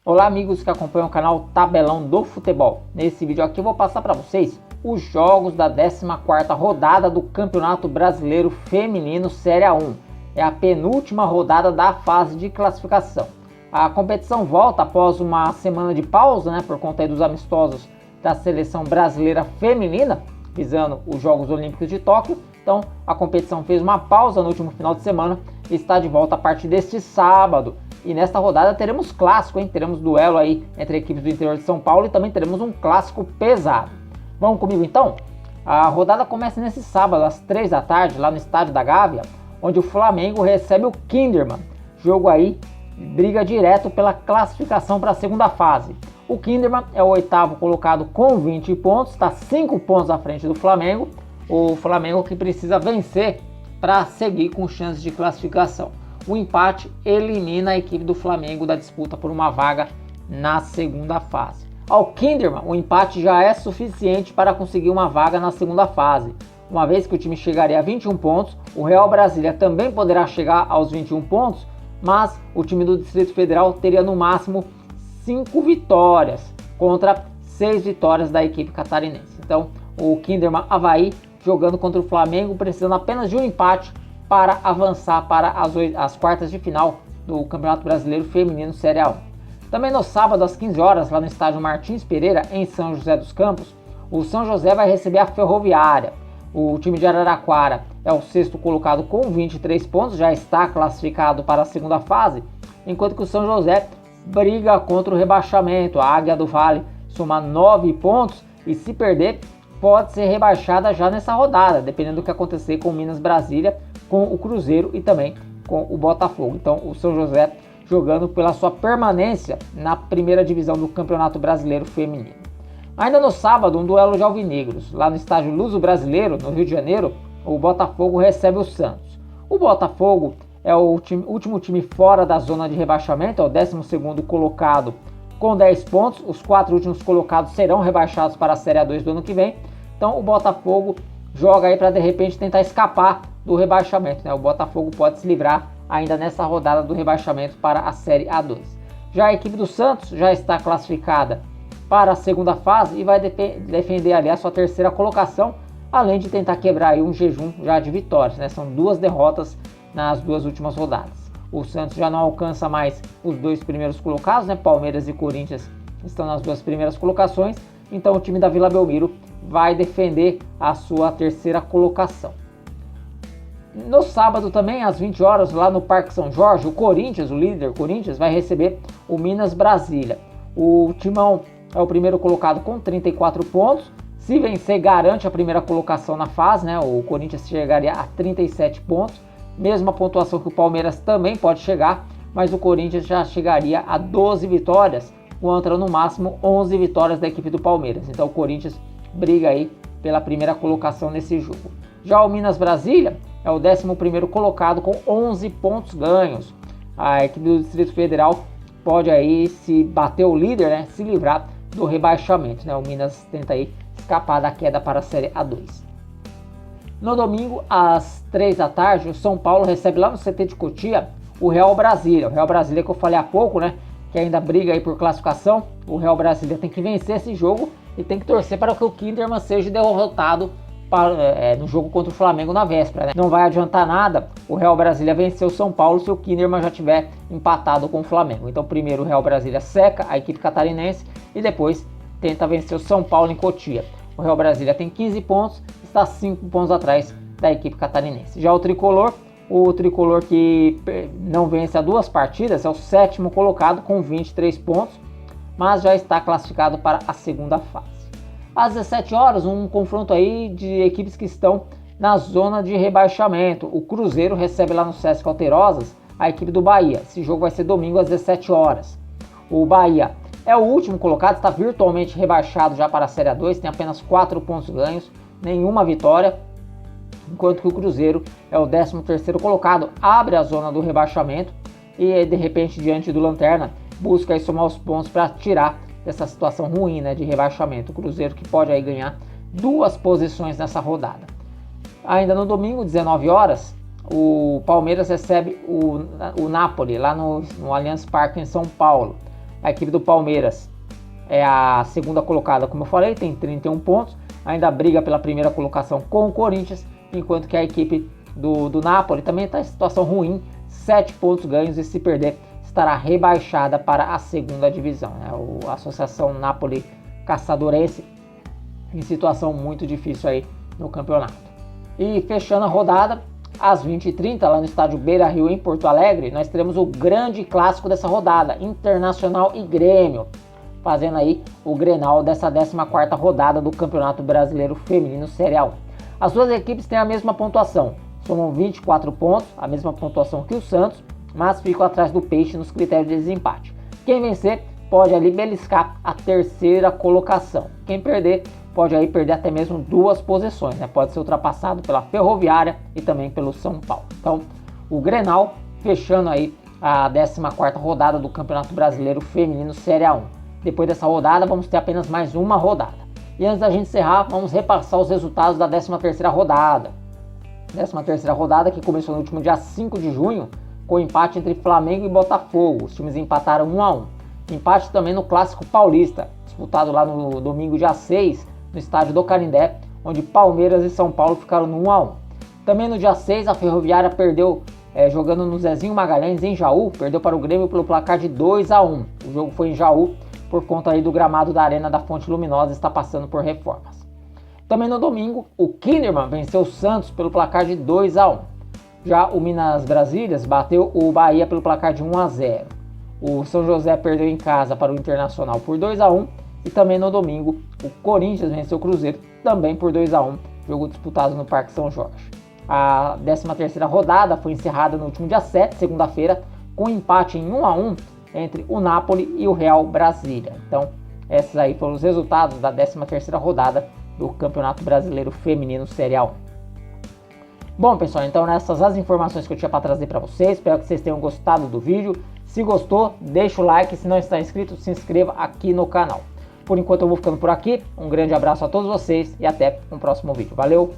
Olá amigos que acompanham o canal Tabelão do Futebol. Nesse vídeo aqui eu vou passar para vocês os jogos da 14ª rodada do Campeonato Brasileiro Feminino Série A1. É a penúltima rodada da fase de classificação. A competição volta após uma semana de pausa, por conta dos amistosos da seleção brasileira feminina, visando os Jogos Olímpicos de Tóquio. Então a competição fez uma pausa no último final de semana e está de volta a partir deste sábado. E nesta rodada teremos clássico, teremos duelo aí entre equipes do interior de São Paulo e também teremos um clássico pesado. Vamos comigo então? A rodada começa nesse sábado às 3 da tarde lá no estádio da Gávea, onde o Flamengo recebe o Kinderman. Jogo aí, briga direto pela classificação para a segunda fase. O Kinderman é o oitavo colocado com 20 pontos, está 5 pontos à frente do Flamengo. O Flamengo que precisa vencer para seguir com chances de classificação. O empate elimina a equipe do Flamengo da disputa por uma vaga na segunda fase. Ao Kinderman, o empate já é suficiente para conseguir uma vaga na segunda fase. Uma vez que o time chegaria a 21 pontos, o Real Brasília também poderá chegar aos 21 pontos, mas o time do Distrito Federal teria no máximo 5 vitórias contra 6 vitórias da equipe catarinense. Então, o Kinderman Avaí jogando contra o Flamengo, precisando apenas de um empate para avançar para as quartas de final do Campeonato Brasileiro Feminino Série A1. Também no sábado às 15 horas, lá no estádio Martins Pereira, em São José dos Campos, o São José vai receber a Ferroviária. O time de Araraquara é o sexto colocado com 23 pontos, já está classificado para a segunda fase, enquanto que o São José briga contra o rebaixamento. A Águia do Vale soma 9 pontos e, se perder, pode ser rebaixada já nessa rodada, dependendo do que acontecer com o Minas Brasília, com o Cruzeiro e também com o Botafogo. Então o São José jogando pela sua permanência na primeira divisão do Campeonato Brasileiro Feminino. Ainda no sábado, um duelo de alvinegros. Lá no estádio Luso Brasileiro, no Rio de Janeiro, o Botafogo recebe o Santos. O Botafogo é o último time fora da zona de rebaixamento, é o 12º colocado com 10 pontos. Os 4 últimos colocados serão rebaixados para a Série A2 do ano que vem. Então o Botafogo joga aí para de repente tentar escapar do rebaixamento. O Botafogo pode se livrar ainda nessa rodada do rebaixamento para a Série A2. Já a equipe do Santos já está classificada para a segunda fase e vai defender ali a sua terceira colocação, além de tentar quebrar aí um jejum já de vitórias. São 2 derrotas nas 2 últimas rodadas. O Santos já não alcança mais os 2 primeiros colocados, Palmeiras e Corinthians estão nas 2 primeiras colocações, então o time da Vila Belmiro vai defender a sua terceira colocação. No sábado também, às 20 horas, lá no Parque São Jorge, o Corinthians, o líder Corinthians, vai receber o Minas Brasília. O Timão é o primeiro colocado com 34 pontos. Se vencer, garante a primeira colocação na fase, O Corinthians chegaria a 37 pontos. Mesma pontuação que o Palmeiras também pode chegar, mas o Corinthians já chegaria a 12 vitórias, contra no máximo 11 vitórias da equipe do Palmeiras. Então o Corinthians briga aí pela primeira colocação nesse jogo. Já o Minas Brasília é o 11º colocado com 11 pontos ganhos. A equipe do Distrito Federal pode aí, se bater o líder, se livrar do rebaixamento. O Minas tenta aí escapar da queda para a Série A2. No domingo, às 3 da tarde, o São Paulo recebe lá no CT de Cotia o Real Brasília. O Real Brasília que eu falei há pouco, que ainda briga aí por classificação. O Real Brasília tem que vencer esse jogo e tem que torcer para que o Kinderman seja derrotado no jogo contra o Flamengo na véspera. Não vai adiantar nada o Real Brasília vencer o São Paulo se o Kinderman já tiver empatado com o Flamengo. Então primeiro o Real Brasília seca a equipe catarinense e depois tenta vencer o São Paulo em Cotia. O Real Brasília tem 15 pontos, está 5 pontos atrás da equipe catarinense. Já o Tricolor que não vence há 2 partidas, é o 7º colocado com 23 pontos, mas já está classificado para a segunda fase. Às 17 horas, um confronto aí de equipes que estão na zona de rebaixamento. O Cruzeiro recebe lá no Sesc Alterosas a equipe do Bahia. Esse jogo vai ser domingo às 17 horas. O Bahia é o último colocado, está virtualmente rebaixado já para a Série A2, tem apenas 4 pontos ganhos, nenhuma vitória, enquanto que o Cruzeiro é o 13º colocado, abre a zona do rebaixamento e de repente diante do Lanterna busca aí somar os pontos para tirar dessa situação ruim de rebaixamento. O Cruzeiro que pode aí ganhar 2 posições nessa rodada. Ainda no domingo, 19 horas, o Palmeiras recebe o Napoli lá no Allianz Parque em São Paulo. A equipe do Palmeiras é a segunda colocada, como eu falei, tem 31 pontos, ainda briga pela primeira colocação com o Corinthians, enquanto que a equipe do Napoli também está em situação ruim, 7 pontos ganhos, e se perder estará rebaixada para a segunda divisão, né? A Associação Napoli Caçadorense em situação muito difícil aí no campeonato. E fechando a rodada, às 20h30, lá no estádio Beira-Rio, em Porto Alegre, nós teremos o grande clássico dessa rodada, Internacional e Grêmio, fazendo aí o Grenal dessa 14ª rodada do Campeonato Brasileiro Feminino Série A1. As duas equipes têm a mesma pontuação, somam 24 pontos, a mesma pontuação que o Santos, mas ficam atrás do Peixe nos critérios de desempate. Quem vencer pode ali beliscar a terceira colocação. Quem perder pode aí perder até mesmo 2 posições, né? Pode ser ultrapassado pela Ferroviária e também pelo São Paulo. Então, o Grenal fechando aí a 14ª rodada do Campeonato Brasileiro Feminino Série A1. Depois dessa rodada, vamos ter apenas mais uma rodada. E antes da gente encerrar, vamos repassar os resultados da 13ª rodada. 13ª rodada que começou no último dia 5 de junho, com empate entre Flamengo e Botafogo. Os times empataram 1-1. Empate também no Clássico Paulista, disputado lá no domingo dia 6, no estádio do Canindé, onde Palmeiras e São Paulo ficaram no 1-1. Também no dia 6, a Ferroviária perdeu, jogando no Zezinho Magalhães, em Jaú, perdeu para o Grêmio pelo placar de 2-1. O jogo foi em Jaú, por conta aí do gramado da Arena da Fonte Luminosa, está passando por reformas. Também no domingo, o Kinderman venceu o Santos pelo placar de 2-1. Já o Minas Brasílias bateu o Bahia pelo placar de 1-0. O São José perdeu em casa para o Internacional por 2-1. E também no domingo, o Corinthians venceu o Cruzeiro também por 2-1, jogo disputado no Parque São Jorge. A 13ª rodada foi encerrada no último dia 7, segunda-feira, com empate em 1-1 entre o Napoli e o Real Brasília. Então, esses aí foram os resultados da 13ª rodada do Campeonato Brasileiro Feminino Série A1. Bom, pessoal, então essas as informações que eu tinha para trazer para vocês. Espero que vocês tenham gostado do vídeo. Se gostou, deixa o like. Se não está inscrito, se inscreva aqui no canal. Por enquanto eu vou ficando por aqui. Um grande abraço a todos vocês e até um próximo vídeo. Valeu!